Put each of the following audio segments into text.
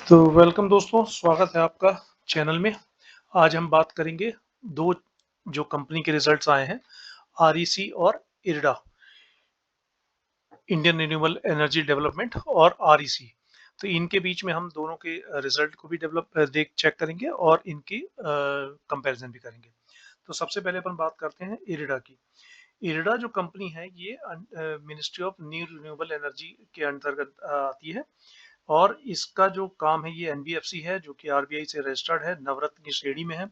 तो वेलकम दोस्तों, स्वागत है आपका चैनल में। आज हम बात करेंगे दो जो कंपनी के रिजल्ट्स आए हैं, आरईसी और IRDA, Indian renewable energy development और आरईसी। तो इनके बीच में हम दोनों के रिजल्ट को भी देख चेक करेंगे और इनकी कंपैरिजन भी करेंगे। तो सबसे पहले अपन बात करते हैं इरडा की। इरडा जो कंपनी है ये ministry of new renewable energy के अंतर्गत आती है और इसका जो काम है ये एनबीएफसी है जो कि आरबीआई से रजिस्टर्ड है, नवरत्न की श्रेणी में है।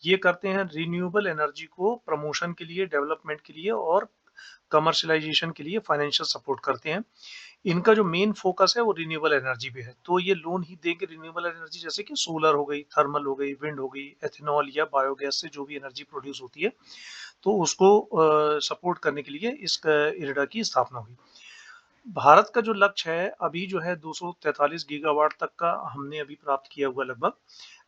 ये करते हैं रिन्यूएबल एनर्जी को प्रमोशन के लिए, डेवलपमेंट के लिए और कमर्शलाइजेशन के लिए फाइनेंशियल सपोर्ट करते हैं। इनका जो मेन फोकस है वो रिन्यूएबल एनर्जी पे है। तो ये लोन ही देंगे रिन्यूएबल एनर्जी, जैसे कि सोलर हो गई, थर्मल हो गई, विंड हो गई, एथेनॉल या बायोगैस से जो भी एनर्जी प्रोड्यूस होती है, तो उसको सपोर्ट करने के लिए इस इरडा की स्थापना हुई। भारत का जो लक्ष्य है अभी जो है 243 गीगावाट तक का हमने अभी प्राप्त किया हुआ लगभग,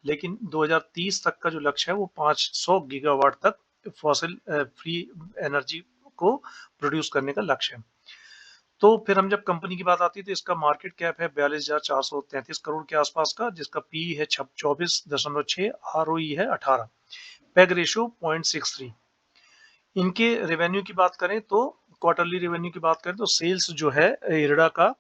लेकिन 2030 तक का जो लक्ष्य है वो 500 गीगावाट तक फॉसिल फ्री एनर्जी को प्रोड्यूस करने का लक्ष्य है। तो फिर हम जब कंपनी की बात आती है तो इसका मार्केट कैप है 42,433 करोड़ के आसपास का, जिसका पी है 24.6, आरओई है 18, पेग रेशियो 0.63। इनके रेवेन्यू की बात करें तो क्वार्टरली रेवेन्यू की बात करें तो सेल्स जो है इरडा का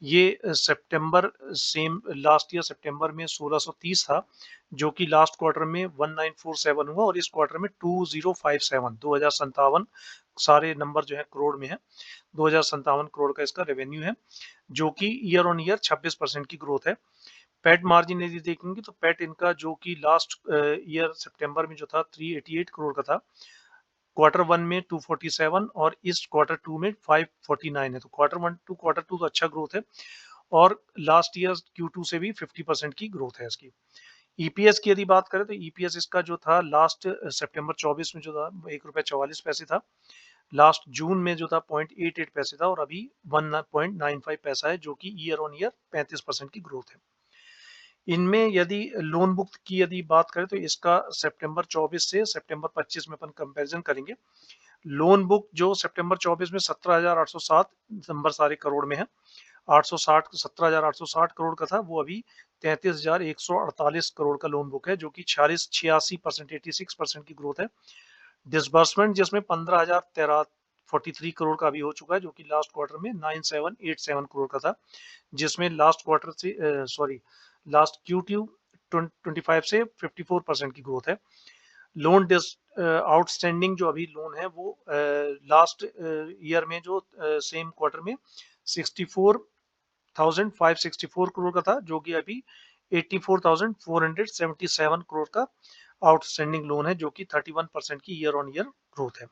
ये सितंबर सेम लास्ट ईयर सितंबर में 1630 था, जो कि लास्ट क्वार्टर में 1947 हुआ और इस क्वार्टर में 2057 2057 सारे नंबर जो है करोड़ में है। 2057 करोड़ का इसका रेवेन्यू है, जो कि ईयर ऑन ईयर 26% की ग्रोथ है। पैट मार्जिन यदि देखेंगे तो पैट इनका जो कि लास्ट ईयर सितंबर में जो था 388 करोड़ का था, क्वार्टर वन में 247 और इस क्वार्टर टू में 549 है। तो quarter one to quarter two तो अच्छा ग्रोथ है और लास्ट ईयर Q2 से भी 50% की ग्रोथ है इसकी। ईपीएस की यदि बात करें तो ईपीएस इसका जो था लास्ट सितंबर 24 में जो था ₹1.44 था, लास्ट जून में जो था 0.88 पैसे था और अभी 1.95 पैसा है, जो कि ईयर ऑन ईयर 35% की ग्रोथ है। इनमें यदि लोन बुक की यदि बात करें तो इसका सितंबर 24 से सितंबर 25 में अपन कंपैरिजन करेंगे। लोन बुक जो सितंबर 24 में 17,807 नंबर सारे करोड़ में है, 860 17,860 करोड़ का था, वो अभी 33,148 करोड़ का लोन बुक है, जो कि 86% 86% की ग्रोथ है। डिसबर्समेंट जिसमें 15,043 करोड़ का अभी हो चुका है, जो कि लास्ट क्वार्टर में 9787 करोड़ का था, जिसमें लास्ट क्वार्टर से लास्ट Q2 25 से 54% की ग्रोथ है। लोन आउटस्टैंडिंग जो अभी लोन है वो लास्ट ईयर में जो सेम क्वार्टर में 64,564 करोड़ का था, जो कि अभी 84,477 करोड़ का आउटस्टैंडिंग लोन है, जो कि 31% की ईयर ऑन ईयर ग्रोथ है।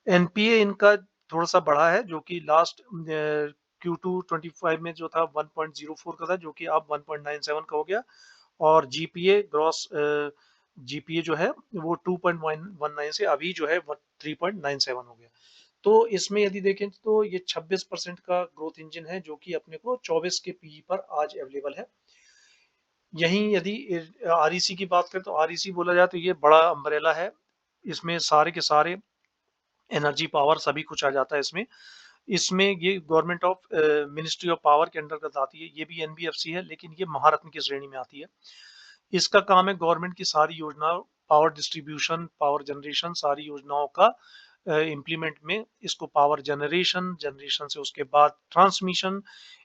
एनपीए इनका थोड़ा सा बढ़ा है, जो कि लास्ट Q2 25 में जो था 1.04 का था, जो कि अब 1.97 का हो गया और जीपीए ग्रॉस जीपीए जो है वो 2.19 से अभी जो है 3.97 हो गया। तो इसमें यदि देखें तो ये 26% का ग्रोथ इंजन है, जो कि अपने को 24 के पीई पर आज अवेलेबल है। यहीं यदि आरईसी की बात करें तो आरईसी बोला जाए तो ये बड़ा अम्ब्रेला है, इसमें सारे के सारे एनर्जी पावर सभी कुछ आ जाता है इसमें। इसमें ये government of ministry of power के अंतर्गत आती है। ये भी एनबीएफसी है, लेकिन ये महारत्न की श्रेणी में आती है। इसका काम है गवर्नमेंट की सारी योजनाओं, पावर डिस्ट्रीब्यूशन, पावर जनरेशन, सारी योजनाओं का इम्प्लीमेंट में इसको पावर जनरेशन, जनरेशन से उसके बाद ट्रांसमिशन,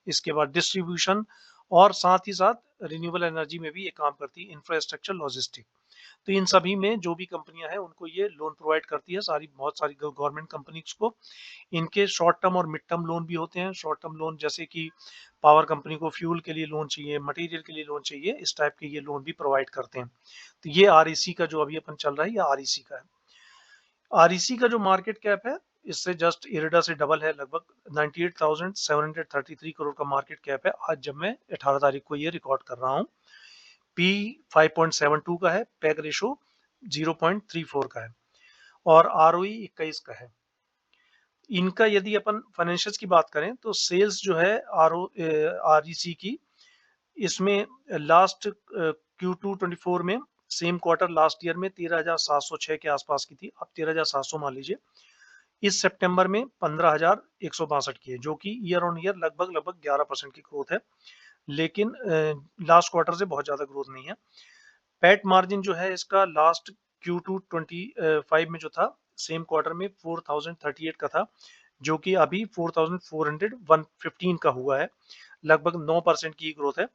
इसके बाद डिस्ट्रीब्यूशन और साथ ही साथ रिन्यूएबल एनर्जी में भी ये काम करती है, इंफ्रास्ट्रक्चर, लॉजिस्टिक। तो इन सभी में जो भी कंपनियां हैं उनको ये लोन प्रोवाइड करती है, सारी बहुत सारी गवर्नमेंट कंपनीज को। इनके शॉर्ट टर्म और मिड टर्म लोन भी होते हैं। शॉर्ट टर्म लोन जैसे कि पावर कंपनी को फ्यूल के लिए लोन चाहिए, मटेरियल के लिए लोन चाहिए, इस टाइप के ये लोन भी प्रोवाइड करते हैं। तो ये आरईसी का जो अभी अपन चल रहा है ये आरईसी का है। आरईसी का जो मार्केट कैप है इससे जस्ट इरडा से डबल है, लगभग 98,733 करोड़ का मार्केट कैप है आज जब मैं 18 तारीख को ये रिकॉर्ड कर रहा हूँ। पी 5.72 का है, पैग रेशो 0.34 का है और आरओई 21 का है। इनका यदि अपन फाइनेंशियल्स की बात करें तो सेल्स जो है आरईसी की, इसमें लास्ट Q2 24 में सेम क्वार्टर लास्ट ईयर में 13,706 के आसपास की थी, अब 13,700 मान लीजिए। इस सितंबर में 15,162 की है, जो कि ईयर ऑन ईयर लगभग लगभग 11% की ग्रोथ है। लेकिन लास्ट क्वार्टर से बहुत ज़्यादा ग्रोथ नहीं है। पैट मार्जिन जो है इसका लास्ट Q2 25 में जो था, सेम क्वार्टर में 4038 का था, जो कि अभी 4415 का हुआ है, लगभग 9% की ग्रोथ है।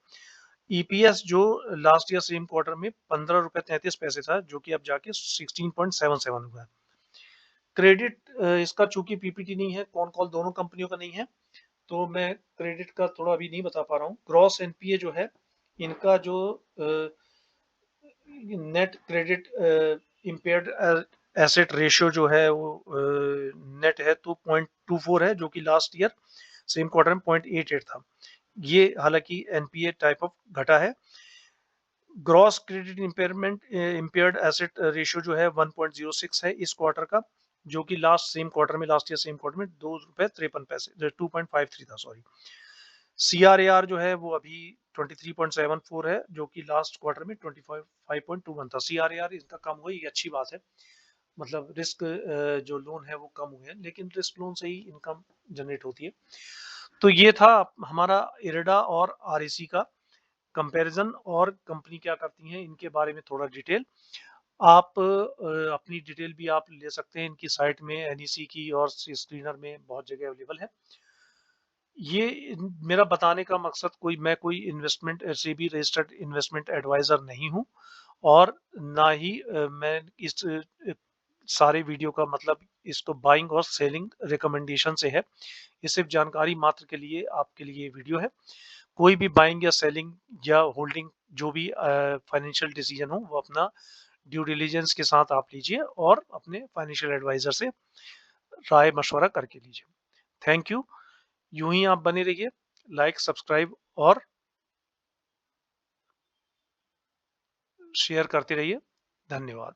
ईपीएस जो लास्ट ईयर सेम क्वार्टर में 15 रुपए 33 पैसे था, जो कि अब जाके 16.77 हुआ है। क्रेडिट इसका चूंकि पीपीटी नहीं है, कौन कॉल दोनों कंपनियों का नहीं है, तो मैं क्रेडिट का थोड़ा अभी नहीं बता पा रहा हूँ। ग्रॉस एनपीए जो है इनका जो net credit impaired asset ratio जो है वो नेट है तो 0.24 है, जो कि लास्ट ईयर सेम क्वार्टर में 0.88 था। ये हालांकि एनपीए टाइप ऑफ घटा है। Gross credit impairment impaired asset ratio जो है 1.06 है इस क्वार्टर का, जो कि लास्ट सेम क्वार्टर में, लास्ट ईयर सेम क्वार्टर में 2 रुपए 53 पैसे 2.53 था, सॉरी। सीआरएआर जो है वो अभी 23.74 है, जो कि लास्ट क्वार्टर में 25.21 था। सीआरएआर इसका कम हुआ, ये अच्छी बात है, मतलब रिस्क जो लोन है वो कम हुए हैं, लेकिन रिस्क लोन से ही इनकम जनरेट होती है। तो ये था हमारा इरेडा और आरईसी का कंपैरिजन, और कंपनी क्या करती हैं इनके बारे में थोड़ा डिटेल। आप अपनी डिटेल भी आप ले सकते हैं इनकी साइट में, एनईसी की, और स्क्रीनर में बहुत जगह अवेलेबल है। ये मेरा बताने का मकसद, मैं कोई investment SEBI registered investment adviser नहीं हूँ, और ना ही मैं इस सारे वीडियो का मतलब इसको बाइंग और सेलिंग रिकमेंडेशन से है। ये सिर्फ जानकारी मात्र के लिए आपके लिए वीडियो है। कोई भी बाइंग या सेलिंग या होल्डिंग, जो भी फाइनेंशियल डिसीजन हो, वो अपना ड्यू डिलिजेंस के साथ आप लीजिए, और अपने फाइनेंशियल एडवाइजर से राय मशवरा करके लीजिए। Thank you. यूं ही आप बने रहिए, लाइक, सब्सक्राइब और शेयर करते रहिए। धन्यवाद।